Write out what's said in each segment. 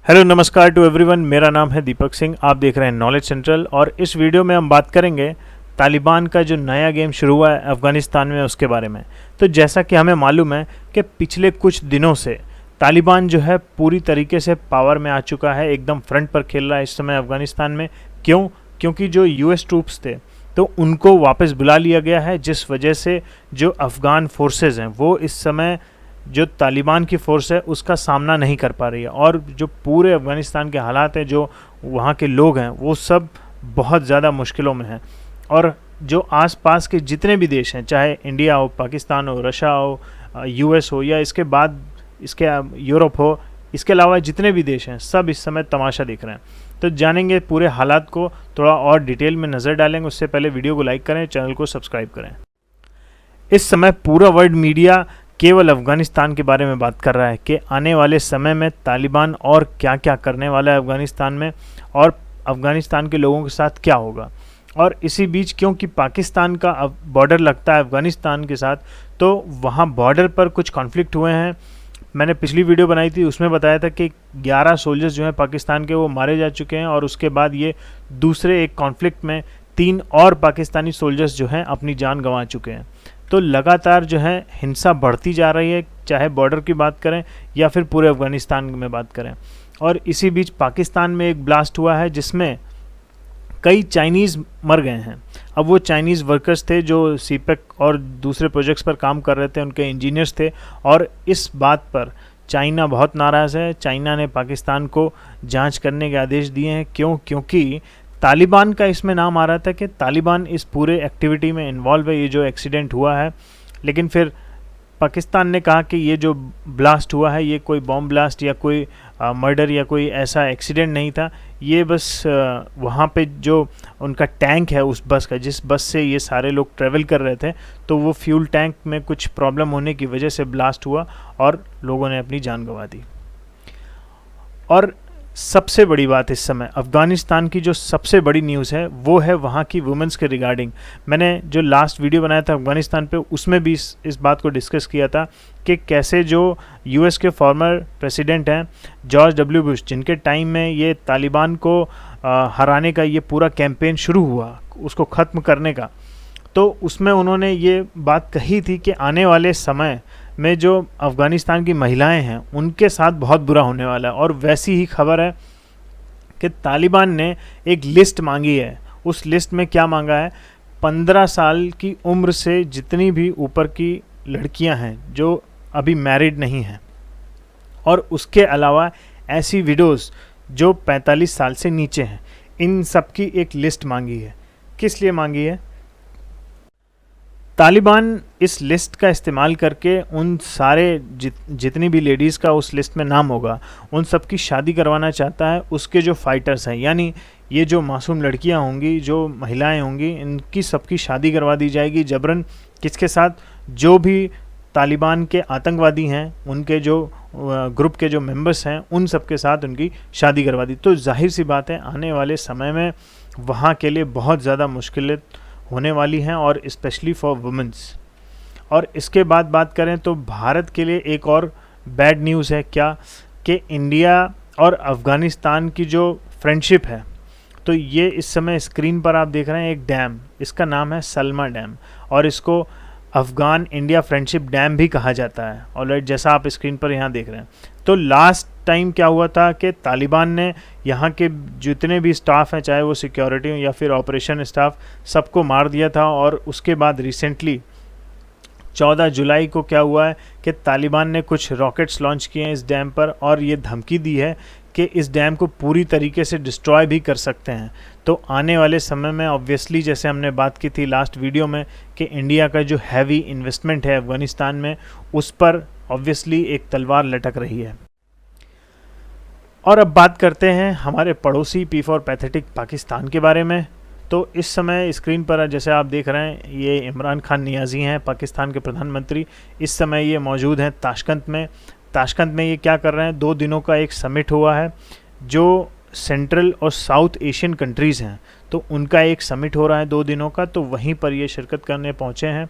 Hello नमस्कार to everyone. मेरा नाम है दीपक सिंह। आप देख रहे हैं नॉलेज सेंट्रल और इस वीडियो में हम बात करेंगे तालिबान का जो नया गेम शुरू हुआ है अफ़गानिस्तान में उसके बारे में। तो जैसा कि हमें मालूम है कि पिछले कुछ दिनों से तालिबान जो है पूरी तरीके से पावर में आ चुका है, एकदम फ्रंट पर खेल रहा है इस समय अफ़गानिस्तान में। क्यों? क्योंकि जो यूएस ट्रूप्स थे तो उनको वापस बुला लिया गया है, जिस वजह से जो अफ़गान फोर्सेस हैं वो इस समय जो तालिबान की फ़ोर्स है उसका सामना नहीं कर पा रही है। और जो पूरे अफ़गानिस्तान के हालात हैं, जो वहाँ के लोग हैं वो सब बहुत ज़्यादा मुश्किलों में हैं। और जो आसपास के जितने भी देश हैं, चाहे इंडिया हो, पाकिस्तान हो, रशिया हो, यूएस हो या इसके बाद इसके यूरोप हो, इसके अलावा जितने भी देश हैं सब इस समय तमाशा देख रहे हैं। तो जानेंगे पूरे हालात को, थोड़ा और डिटेल में नज़र डालेंगे। उससे पहले वीडियो को लाइक करें, चैनल को सब्सक्राइब करें। इस समय पूरा वर्ल्ड मीडिया केवल अफ़गानिस्तान के बारे में बात कर रहा है कि आने वाले समय में तालिबान और क्या क्या करने वाला है अफ़गानिस्तान में और अफ़गानिस्तान के लोगों के साथ क्या होगा। और इसी बीच क्योंकि पाकिस्तान का अब बॉर्डर लगता है अफ़गानिस्तान के साथ, तो वहाँ बॉर्डर पर कुछ कॉन्फ्लिक्ट हुए हैं। मैंने पिछली वीडियो बनाई थी, उसमें बताया था कि 11 सोल्जर्स जो हैं पाकिस्तान के वो मारे जा चुके हैं और उसके बाद ये दूसरे एक कॉन्फ्लिक्ट में 3 और पाकिस्तानी सोल्जर्स जो हैं अपनी जान गंवा चुके हैं। तो लगातार जो है हिंसा बढ़ती जा रही है, चाहे बॉर्डर की बात करें या फिर पूरे अफ़गानिस्तान में बात करें। और इसी बीच पाकिस्तान में एक ब्लास्ट हुआ है जिसमें कई चाइनीज़ मर गए हैं। अब वो चाइनीज़ वर्कर्स थे जो सीपेक और दूसरे प्रोजेक्ट्स पर काम कर रहे थे, उनके इंजीनियर्स थे। और इस बात पर चाइना बहुत नाराज़ है। चाइना ने पाकिस्तान को जांच करने के आदेश दिए हैं। क्यों? क्योंकि तालिबान का इसमें नाम आ रहा था कि तालिबान इस पूरे एक्टिविटी में इन्वॉल्व है, ये जो एक्सीडेंट हुआ है। लेकिन फिर पाकिस्तान ने कहा कि ये जो ब्लास्ट हुआ है ये कोई बॉम्ब ब्लास्ट या कोई मर्डर या कोई ऐसा एक्सीडेंट नहीं था। ये बस वहाँ पे जो उनका टैंक है उस बस का, जिस बस से ये सारे लोग ट्रैवल कर रहे थे, तो वो फ्यूल टैंक में कुछ प्रॉब्लम होने की वजह से ब्लास्ट हुआ और लोगों ने अपनी जान गंवा दी। और सबसे बड़ी बात इस समय अफ़गानिस्तान की जो सबसे बड़ी न्यूज़ है वो है वहाँ की वुमेंस के रिगार्डिंग। मैंने जो लास्ट वीडियो बनाया था अफ़गानिस्तान पे उसमें भी इस बात को डिस्कस किया था कि कैसे जो यूएस के फॉर्मर प्रेसिडेंट हैं जॉर्ज डब्ल्यू बुश, जिनके टाइम में ये तालिबान को हराने का ये पूरा कैंपेन शुरू हुआ, उसको ख़त्म करने का, तो उसमें उन्होंने ये बात कही थी कि आने वाले समय में जो अफ़गानिस्तान की महिलाएं हैं उनके साथ बहुत बुरा होने वाला है। और वैसी ही खबर है कि तालिबान ने एक लिस्ट मांगी है। उस लिस्ट में क्या मांगा है? 15 साल की उम्र से जितनी भी ऊपर की लड़कियां हैं जो अभी मैरिड नहीं हैं, और उसके अलावा ऐसी विडोज़ जो 45 साल से नीचे हैं, इन सब की एक लिस्ट मांगी है। किस लिए मांगी है? तालिबान इस लिस्ट का इस्तेमाल करके उन सारे जितनी भी लेडीज़ का उस लिस्ट में नाम होगा उन सब की शादी करवाना चाहता है। उसके जो फाइटर्स हैं, यानी ये जो मासूम लड़कियां होंगी, जो महिलाएं होंगी, इनकी सबकी शादी करवा दी जाएगी जबरन। किसके साथ? जो भी तालिबान के आतंकवादी हैं, उनके जो ग्रुप के जो मेंबर्स हैं, उन सब के साथ उनकी शादी करवा दी। तो जाहिर सी बात है आने वाले समय में वहाँ के लिए बहुत ज़्यादा मुश्किलें होने वाली हैं, और स्पेशली फॉर वुमेंस। और इसके बाद बात करें तो भारत के लिए एक और बैड न्यूज़ है। क्या? कि इंडिया और अफ़गानिस्तान की जो फ्रेंडशिप है, तो ये इस समय स्क्रीन पर आप देख रहे हैं एक डैम, इसका नाम है सलमा डैम, और इसको अफ़गान इंडिया फ्रेंडशिप डैम भी कहा जाता है। ऑलराइट, जैसा आप स्क्रीन पर यहाँ देख रहे हैं। तो लास्ट टाइम क्या हुआ था कि तालिबान ने यहाँ के जितने भी स्टाफ हैं, चाहे वो सिक्योरिटी हो या फिर ऑपरेशन स्टाफ, सबको मार दिया था। और उसके बाद रिसेंटली 14 जुलाई को क्या हुआ है कि तालिबान ने कुछ रॉकेट्स लॉन्च किए हैं इस डैम पर, और ये धमकी दी है कि इस डैम को पूरी तरीके से डिस्ट्रॉय भी कर सकते हैं। तो आने वाले समय में ऑब्वियसली, जैसे हमने बात की थी लास्ट वीडियो में, कि इंडिया का जो हैवी इन्वेस्टमेंट है अफ़गानिस्तान में, उस पर ऑब्वियसली एक तलवार लटक रही है। और अब बात करते हैं हमारे पड़ोसी पी फॉर पैथेटिक पाकिस्तान के बारे में। तो इस समय स्क्रीन पर जैसे आप देख रहे हैं, ये इमरान खान नियाज़ी हैं, पाकिस्तान के प्रधानमंत्री। इस समय ये मौजूद हैं ताशकंद में। ताशकंद में ये क्या कर रहे हैं? 2 दिनों का एक समिट हुआ है जो सेंट्रल और साउथ एशियन कंट्रीज़ हैं, तो उनका एक समिट हो रहा है 2 दिनों का। तो वहीं पर ये शिरकत करने पहुँचे हैं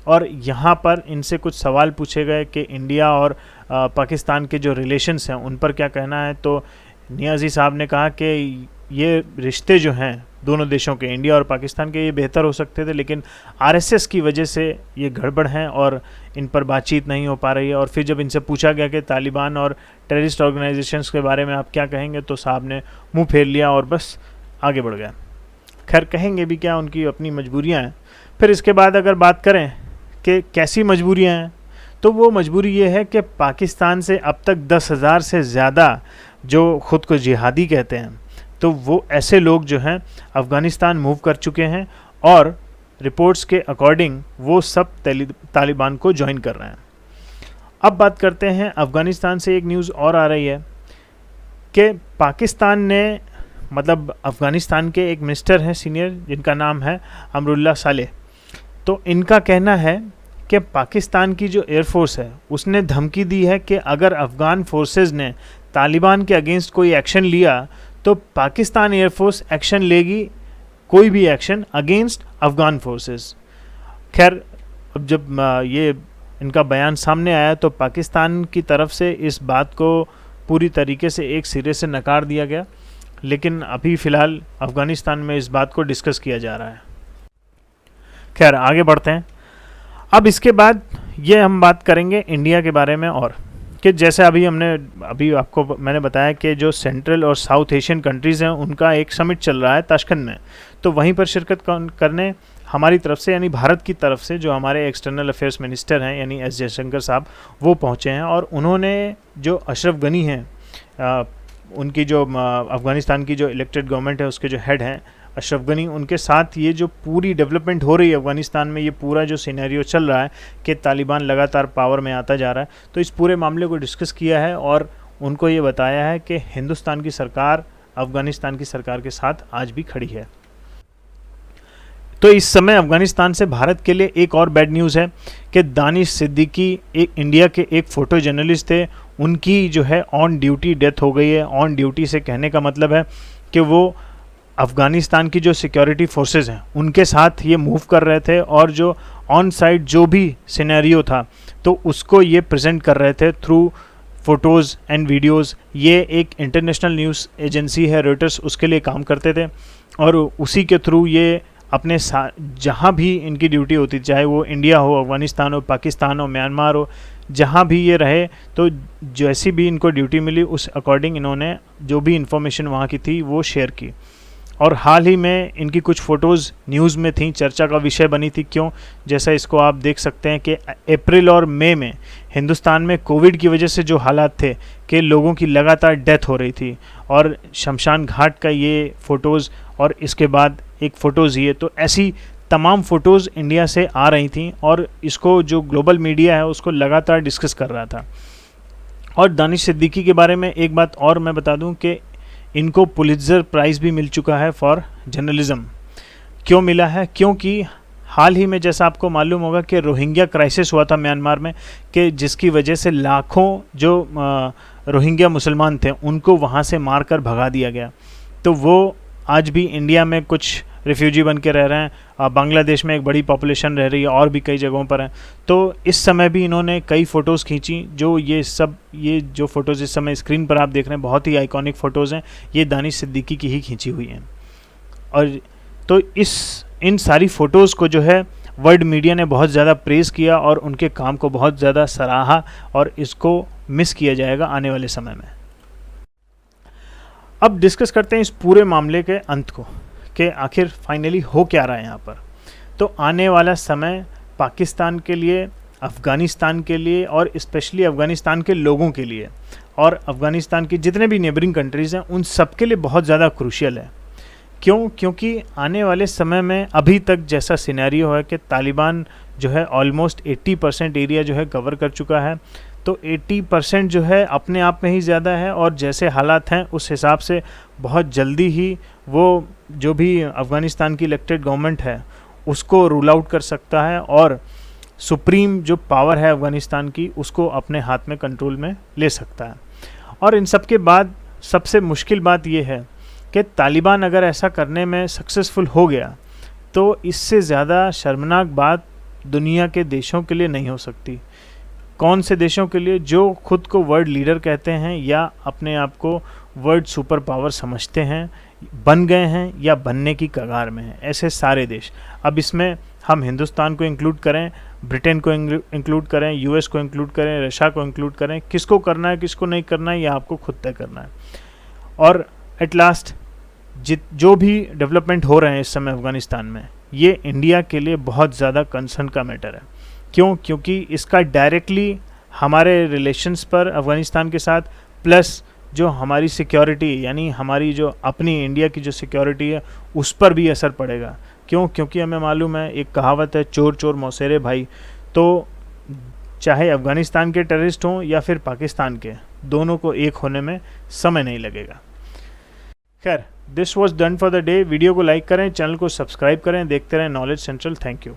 और यहाँ पर इनसे कुछ सवाल पूछे गए कि इंडिया और पाकिस्तान के जो रिलेशंस हैं उन पर क्या कहना है। तो नियाज़ी साहब ने कहा कि ये रिश्ते जो हैं दोनों देशों के, इंडिया और पाकिस्तान के, ये बेहतर हो सकते थे, लेकिन आरएसएस की वजह से ये गड़बड़ हैं और इन पर बातचीत नहीं हो पा रही है। और फिर जब इनसे पूछा गया कि तालिबान और टेररिस्ट ऑर्गेनाइजेशंस के बारे में आप क्या कहेंगे, तो साहब ने मुंह फेर लिया और बस आगे बढ़ गया। खैर, कहेंगे भी क्या, उनकी अपनी मजबूरियाँ हैं। फिर इसके बाद अगर बात करें कि कैसी मजबूरियाँ हैं, तो वो मजबूरी ये है कि पाकिस्तान से अब तक 10,000 से ज़्यादा जो ख़ुद को जिहादी कहते हैं, तो वो ऐसे लोग जो हैं अफ़गानिस्तान मूव कर चुके हैं और रिपोर्ट्स के अकॉर्डिंग वो सब तालिबान को ज्वाइन कर रहे हैं। अब बात करते हैं अफ़गानिस्तान से। एक न्यूज़ और आ रही है कि पाकिस्तान ने, मतलब अफ़गानिस्तान के एक मिनिस्टर हैं सीनियर, जिनका नाम है अमरुल्लाह सालेह, तो इनका कहना है कि पाकिस्तान की जो एयरफोर्स है उसने धमकी दी है कि अगर अफ़गान फोर्सेस ने तालिबान के अगेंस्ट कोई एक्शन लिया तो पाकिस्तान एयरफोर्स एक्शन लेगी, कोई भी एक्शन अगेंस्ट अफ़गान फोर्सेस। खैर, अब जब ये इनका बयान सामने आया तो पाकिस्तान की तरफ से इस बात को पूरी तरीके से एक सिरे से नकार दिया गया, लेकिन अभी फ़िलहाल अफ़गानिस्तान में इस बात को डिस्कस किया जा रहा है। खैर, आगे बढ़ते हैं। अब इसके बाद ये हम बात करेंगे इंडिया के बारे में, और कि जैसे अभी आपको मैंने बताया कि जो सेंट्रल और साउथ एशियन कंट्रीज़ हैं उनका एक समिट चल रहा है ताशकंद में, तो वहीं पर शिरकत करने हमारी तरफ से, यानी भारत की तरफ से, जो हमारे एक्सटर्नल अफेयर्स मिनिस्टर हैं यानी एस जयशंकर साहब, वो पहुँचे हैं। और उन्होंने जो अशरफ गनी हैं, उनकी जो अफ़गानिस्तान की जो इलेक्टेड गवर्नमेंट है उसके जो हेड हैं अशरफ गनी, उनके साथ ये जो पूरी डेवलपमेंट हो रही है अफ़गानिस्तान में, ये पूरा जो सिनेरियो चल रहा है कि तालिबान लगातार पावर में आता जा रहा है, तो इस पूरे मामले को डिस्कस किया है और उनको ये बताया है कि हिंदुस्तान की सरकार अफ़गानिस्तान की सरकार के साथ आज भी खड़ी है। तो इस समय अफ़गानिस्तान से भारत के लिए एक और बैड न्यूज़ है कि दानिश सिद्दीकी, एक इंडिया के एक फ़ोटो जर्नलिस्ट थे, उनकी जो है ऑन ड्यूटी डेथ हो गई है। ऑन ड्यूटी से कहने का मतलब है कि वो अफ़गानिस्तान की जो सिक्योरिटी फोर्सेस हैं उनके साथ ये मूव कर रहे थे और जो ऑन साइट जो भी सिनेरियो था तो उसको ये प्रेजेंट कर रहे थे थ्रू फ़ोटोज़ एंड वीडियोज़। ये एक इंटरनेशनल न्यूज़ एजेंसी है रॉयटर्स, उसके लिए काम करते थे और उसी के थ्रू ये अपने जहाँ भी इनकी ड्यूटी होती, चाहे वो इंडिया हो, अफ़गानिस्तान हो, पाकिस्तान हो, म्यांमार हो, जहाँ भी ये रहे, तो जैसी भी इनको ड्यूटी मिली उस अकॉर्डिंग इन्होंने जो भी इंफॉर्मेशन वहाँ की थी वो शेयर की। और हाल ही में इनकी कुछ फ़ोटोज़ न्यूज़ में थी, चर्चा का विषय बनी थी। क्यों? जैसा इसको आप देख सकते हैं कि अप्रैल और मई में हिंदुस्तान में कोविड की वजह से जो हालात थे कि लोगों की लगातार डेथ हो रही थी, और शमशान घाट का ये फ़ोटोज़ और इसके बाद एक फ़ोटोज़ ये, तो ऐसी तमाम फ़ोटोज़ इंडिया से आ रही थी और इसको जो ग्लोबल मीडिया है उसको लगातार डिस्कस कर रहा था। और दानिश सिद्दीकी के बारे में एक बात और मैं बता दूं कि इनको पुलित्ज़र प्राइज़ भी मिल चुका है फॉर जर्नलिज़म। क्यों मिला है? क्योंकि हाल ही में जैसा आपको मालूम होगा कि रोहिंग्या क्राइसिस हुआ था म्यांमार में, कि जिसकी वजह से लाखों जो रोहिंग्या मुसलमान थे उनको वहाँ से मारकर भगा दिया गया। तो वो आज भी इंडिया में कुछ रिफ्यूजी बन के रह रहे हैं, बांग्लादेश में एक बड़ी पॉपुलेशन रह रही है और भी कई जगहों पर हैं। तो इस समय भी इन्होंने कई फ़ोटोज़ खींची, जो ये जो फ़ोटोज़ इस समय स्क्रीन पर आप देख रहे हैं बहुत ही आइकॉनिक फ़ोटोज़ हैं, ये दानिश सिद्दीकी की ही खींची हुई हैं। और तो इन सारी फ़ोटोज़ को जो है वर्ल्ड मीडिया ने बहुत ज़्यादा प्रेज़ किया और उनके काम को बहुत ज़्यादा सराहा, और इसको मिस किया जाएगा आने वाले समय में। अब डिस्कस करते हैं इस पूरे मामले के अंत को, कि आखिर फाइनली हो क्या रहा है यहाँ पर। तो आने वाला समय पाकिस्तान के लिए, अफ़गानिस्तान के लिए और स्पेशली अफ़गानिस्तान के लोगों के लिए और अफ़गानिस्तान की जितने भी नेबरिंग कंट्रीज़ हैं उन सब के लिए बहुत ज़्यादा क्रूशियल है। क्यों? क्योंकि आने वाले समय में अभी तक जैसा सिनेरियो है कि तालिबान जो है ऑलमोस्ट 80% एरिया जो है कवर कर चुका है, तो 80% जो है अपने आप में ही ज़्यादा है, और जैसे हालात हैं उस हिसाब से बहुत जल्दी ही वो जो भी अफ़गानिस्तान की इलेक्टेड गवर्नमेंट है उसको रूल आउट कर सकता है और सुप्रीम जो पावर है अफ़गानिस्तान की उसको अपने हाथ में कंट्रोल में ले सकता है। और इन सब के बाद सबसे मुश्किल बात ये है कि तालिबान अगर ऐसा करने में सक्सेसफुल हो गया तो इससे ज़्यादा शर्मनाक बात दुनिया के देशों के लिए नहीं हो सकती। कौन से देशों के लिए जो खुद को वर्ल्ड लीडर कहते हैं या अपने आप को वर्ल्ड सुपर पावर समझते हैं, बन गए हैं या बनने की कगार में हैं, ऐसे सारे देश। अब इसमें हम हिंदुस्तान को इंक्लूड करें, ब्रिटेन को इंक्लूड करें, यूएस को इंक्लूड करें, रशिया को इंक्लूड करें, किसको करना है किसको नहीं करना है, यह आपको खुद तय करना है। और एट लास्ट जो भी डेवलपमेंट हो रहे हैं इस समय अफ़गानिस्तान में, ये इंडिया के लिए बहुत ज़्यादा कंसर्न का मैटर है। क्यों? क्योंकि इसका डायरेक्टली हमारे रिलेशंस पर अफ़गानिस्तान के साथ, प्लस जो हमारी सिक्योरिटी यानी हमारी जो अपनी इंडिया की जो सिक्योरिटी है उस पर भी असर पड़ेगा। क्यों? क्योंकि हमें मालूम है, एक कहावत है, चोर चोर मौसेरे भाई। तो चाहे अफ़गानिस्तान के टेररिस्ट हों या फिर पाकिस्तान के, दोनों को एक होने में समय नहीं लगेगा। खैर, this was done for the day. Video को लाइक करें, चैनल को सब्सक्राइब करें, देखते रहें नॉलेज सेंट्रल। Thank you.